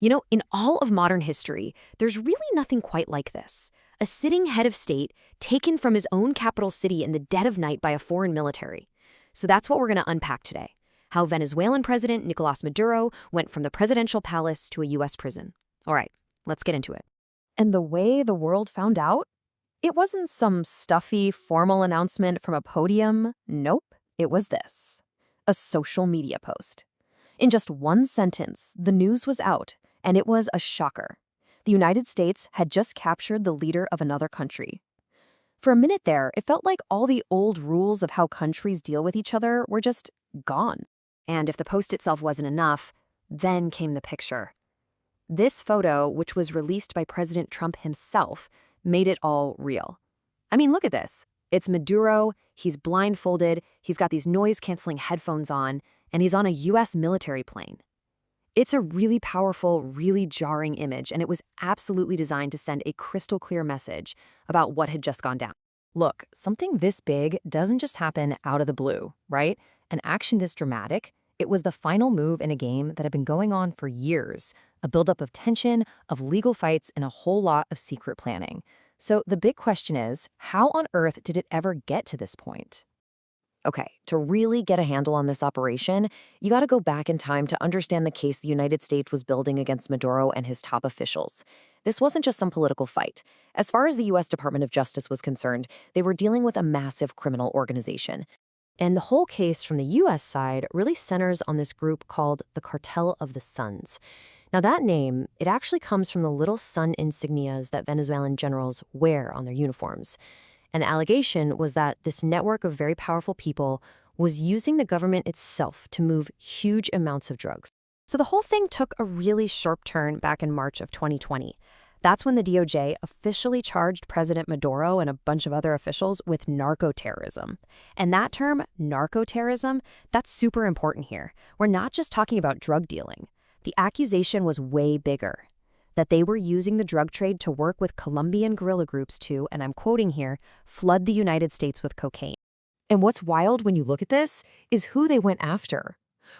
In all of modern history, there's really nothing quite like this. A sitting head of state taken from his own capital city in the dead of night by a foreign military. So that's what we're going to unpack today. How Venezuelan President Nicolas Maduro went from the presidential palace to a U.S. prison. All right, let's get into it. And the way the world found out? It wasn't some stuffy, formal announcement from a podium. Nope, it was this. A social media post. In just one sentence, the news was out, and it was a shocker. The United States had just captured the leader of another country. For a minute there, it felt like all the old rules of how countries deal with each other were just gone. And if the post itself wasn't enough, then came the picture. This photo, which was released by President Trump himself, made it all real. I mean, look at this. It's Maduro, he's blindfolded, he's got these noise-canceling headphones on, and he's on a U.S. military plane. It's a really powerful, really jarring image, and it was absolutely designed to send a crystal clear message about what had just gone down. Look, something this big doesn't just happen out of the blue, right? An action this dramatic, it was the final move in a game that had been going on for years, a buildup of tension, of legal fights, and a whole lot of secret planning. So the big question is, how on earth did it ever get to this point? Okay, to really get a handle on this operation, you got to go back in time to understand the case the United States was building against Maduro and his top officials. This wasn't just some political fight. As far as the U.S. Department of Justice was concerned, they were dealing with a massive criminal organization. And the whole case from the U.S. side really centers on this group called the Cartel of the Suns. Now that name, it actually comes from the little sun insignias that Venezuelan generals wear on their uniforms. And the allegation was that this network of very powerful people was using the government itself to move huge amounts of drugs. So the whole thing took a really sharp turn back in March of 2020. That's when the DOJ officially charged President Maduro and a bunch of other officials with narco-terrorism. And that term, narco-terrorism, that's super important here. We're not just talking about drug dealing. The accusation was way bigger. That they were using the drug trade to work with Colombian guerrilla groups to, and I'm quoting here, flood the United States with cocaine. And what's wild when you look at this is who they went after.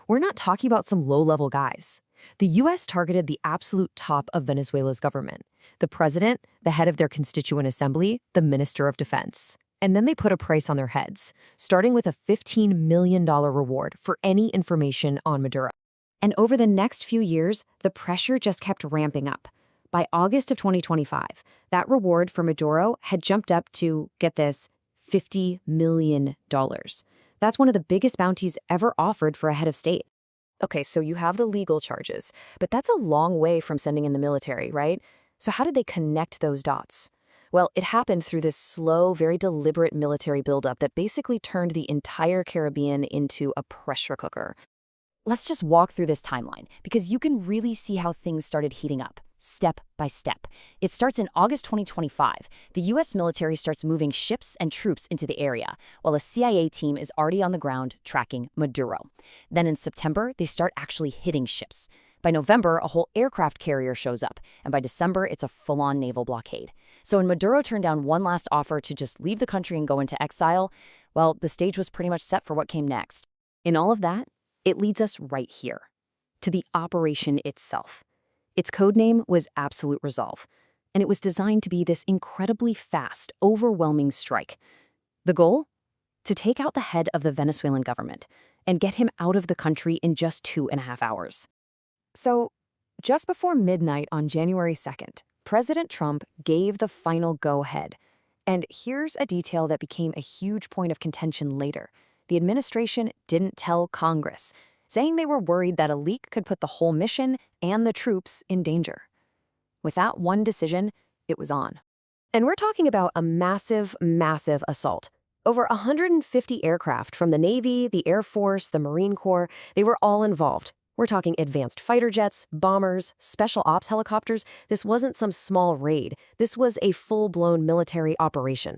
We're not talking about some low-level guys. The U.S. targeted the absolute top of Venezuela's government, the president, the head of their constituent assembly, the minister of defense. And then they put a price on their heads, starting with a $15 million reward for any information on Maduro. And over the next few years, the pressure just kept ramping up. By August of 2025, that reward for Maduro had jumped up to, get this, $50 million. That's one of the biggest bounties ever offered for a head of state. Okay, so you have the legal charges, but that's a long way from sending in the military, right? So how did they connect those dots? Well, it happened through this slow, very deliberate military buildup that basically turned the entire Caribbean into a pressure cooker. Let's just walk through this timeline, because you can really see how things started heating up, step by step. It starts in August 2025. The U.S. military starts moving ships and troops into the area, while a CIA team is already on the ground tracking Maduro. Then in September, they start actually hitting ships. By November, a whole aircraft carrier shows up, and by December, it's a full-on naval blockade. So when Maduro turned down one last offer to just leave the country and go into exile, well, the stage was pretty much set for what came next. In all of that, it leads us right here, to the operation itself. Its codename was Absolute Resolve, and it was designed to be this incredibly fast, overwhelming strike. The goal? To take out the head of the Venezuelan government and get him out of the country in just 2.5 hours. So, just before midnight on January 2nd, President Trump gave the final go-ahead. And here's a detail that became a huge point of contention later. The administration didn't tell Congress, saying they were worried that a leak could put the whole mission and the troops in danger. With that one decision, it was on. And we're talking about a massive, massive assault. Over 150 aircraft from the Navy, the Air Force, the Marine Corps, they were all involved. We're talking advanced fighter jets, bombers, special ops helicopters. This wasn't some small raid. This was a full-blown military operation.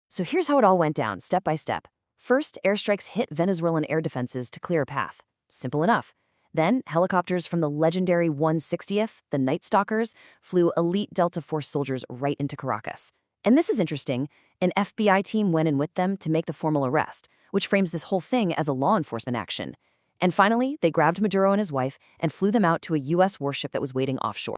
So here's how it all went down, step by step. First, airstrikes hit Venezuelan air defenses to clear a path. Simple enough. Then, helicopters from the legendary 160th, the Night Stalkers, flew elite Delta Force soldiers right into Caracas. And this is interesting, an FBI team went in with them to make the formal arrest, which frames this whole thing as a law enforcement action. And finally, they grabbed Maduro and his wife and flew them out to a U.S. warship that was waiting offshore.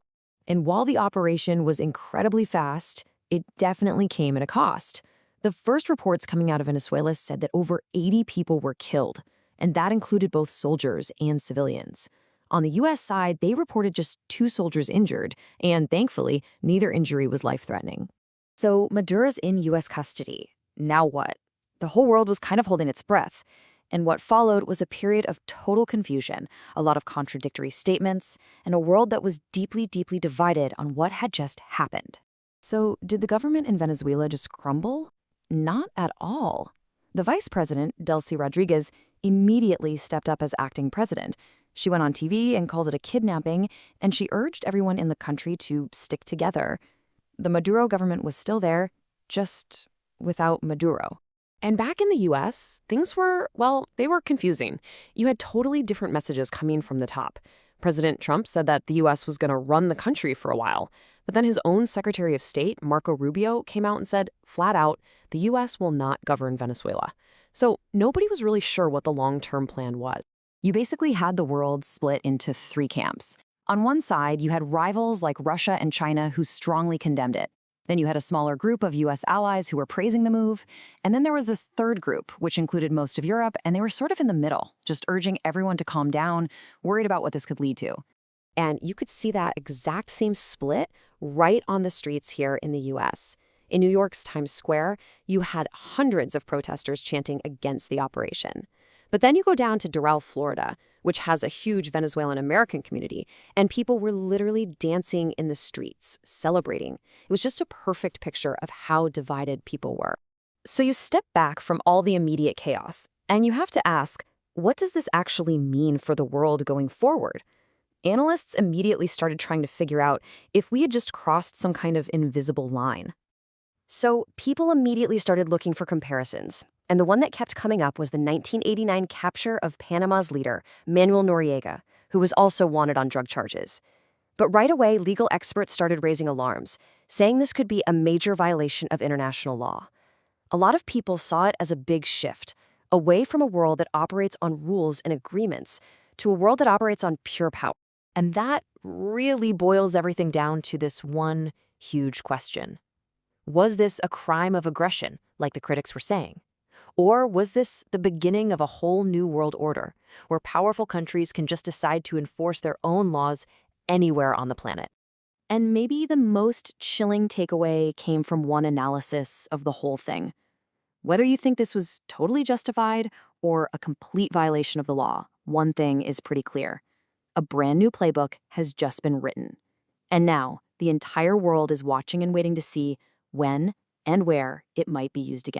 And while the operation was incredibly fast, it definitely came at a cost. The first reports coming out of Venezuela said that over 80 people were killed, and that included both soldiers and civilians. On the U.S. side, they reported just 2 soldiers injured, and thankfully, neither injury was life-threatening. So Maduro's in U.S. custody. Now what? The whole world was kind of holding its breath. And what followed was a period of total confusion, a lot of contradictory statements, and a world that was deeply, deeply divided on what had just happened. So did the government in Venezuela just crumble? Not at all. The vice president, Delcy Rodriguez, immediately stepped up as acting president. She went on TV and called it a kidnapping, and she urged everyone in the country to stick together. The Maduro government was still there, just without Maduro. And back in the U.S., things were, well, they were confusing. You had totally different messages coming from the top. President Trump said that the U.S. was going to run the country for a while. But then his own Secretary of State, Marco Rubio, came out and said, flat out, the U.S. will not govern Venezuela. So nobody was really sure what the long-term plan was. You basically had the world split into 3 camps. On one side, you had rivals like Russia and China who strongly condemned it. Then you had a smaller group of U.S. allies who were praising the move. And then there was this third group, which included most of Europe, and they were sort of in the middle, just urging everyone to calm down, worried about what this could lead to. And you could see that exact same split right on the streets here in the U.S. In New York's Times Square, you had hundreds of protesters chanting against the operation. But then you go down to Doral, Florida, which has a huge Venezuelan-American community, and people were literally dancing in the streets, celebrating. It was just a perfect picture of how divided people were. So you step back from all the immediate chaos, and you have to ask, what does this actually mean for the world going forward? Analysts immediately started trying to figure out if we had just crossed some kind of invisible line. So people immediately started looking for comparisons. And the one that kept coming up was the 1989 capture of Panama's leader, Manuel Noriega, who was also wanted on drug charges. But right away, legal experts started raising alarms, saying this could be a major violation of international law. A lot of people saw it as a big shift, away from a world that operates on rules and agreements to a world that operates on pure power. And that really boils everything down to this one huge question. Was this a crime of aggression, like the critics were saying? Or was this the beginning of a whole new world order, where powerful countries can just decide to enforce their own laws anywhere on the planet? And maybe the most chilling takeaway came from one analysis of the whole thing. Whether you think this was totally justified or a complete violation of the law, one thing is pretty clear. A brand new playbook has just been written. And now, the entire world is watching and waiting to see when and where it might be used again.